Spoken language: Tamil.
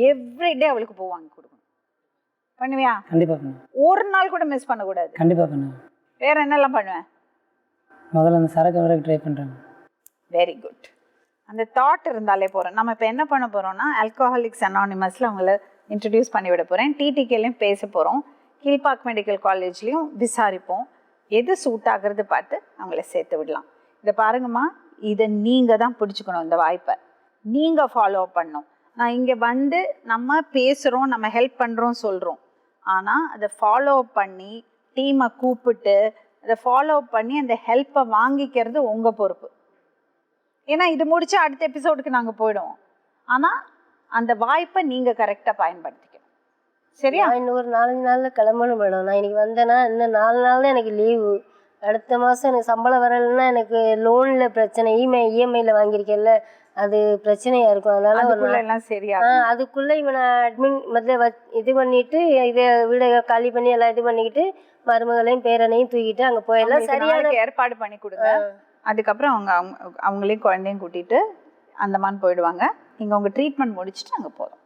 எவ்ரிடே அவளுக்கு பூ வாங்கி கொடுக்கணும். பண்ணுவியா? கண்டிப்பாக பண்ணுவேன். ஒரு நாள் கூட மிஸ் பண்ணக்கூடாது. கண்டிப்பாக பண்ணுவேன். வேற என்னெல்லாம் பண்ணுவேன்? முதல்ல அந்த சரக்கு வரைக்கும் ட்ரை பண்ணுறேன். Very good. அந்த தாட் இருந்தாலே போகிறோம். நம்ம இப்போ என்ன பண்ண போகிறோம்னா ஆல்கஹாலிக்ஸ் அனானிமஸில் அவங்கள இன்ட்ரடியூஸ் பண்ணி விட போகிறேன். டிடிகேலையும் பேச போகிறோம். கீழ்பாக் மெடிக்கல் காலேஜ்லேயும் விசாரிப்போம். எது சூட் ஆகுறது பார்த்து அவங்கள சேர்த்து விடலாம். இதை பாருங்கம்மா, இதை நீங்கள் தான் பிடிச்சிக்கணும். இந்த வாய்ப்பை நீங்கள் ஃபாலோ பண்ணணும். நான் இங்கே வந்து நம்ம பேசுகிறோம், நம்ம ஹெல்ப் பண்ணுறோம் சொல்கிறோம். ஆனால் அதை ஃபாலோ பண்ணி டீமை கூப்பிட்டு அதை ஃபாலோ பண்ணி அந்த ஹெல்ப்பை வாங்கிக்கிறது உங்கள் பொறுப்பு. ஏன்னா இது முடிச்சு அடுத்த எபிசோடுக்கு நாங்கள் போயிடுவோம். ஆனால் அந்த வாய்ப்பை நீங்கள் கரெக்டாக பயன்படுத்திக்கணும். சரியா? இன்னொரு 4 நாளில் கிளம்பணும் மேடம். நான் இன்னைக்கு வந்தேன்னா இன்னும் 4 நாள் தான் எனக்கு லீவு. அடுத்த மாதம் எனக்கு சம்பளம் வரலைன்னா எனக்கு லோனில் பிரச்சனை. இஎம்ஐயில் வாங்கியிருக்கேன்ல, அது பிரச்சனையாக இருக்கும். அதனால எல்லாம் சரியா அதுக்குள்ளே இவனை அட்மின் முதல்ல இது பண்ணிவிட்டு இதை வீடை காலி பண்ணி எல்லாம் இது பண்ணிக்கிட்டு மருமகளையும் பேரனையும் தூக்கிட்டு அங்கே போயிடலாம். சரியான ஏற்பாடு பண்ணி கொடுங்க. அதுக்கப்புறம் அவங்களையும் குழந்தையும் கூட்டிகிட்டு அந்தமான் போயிடுவாங்க. நீங்கள் உங்கள் ட்ரீட்மெண்ட் முடிச்சுட்டு அங்கே போகலாம்.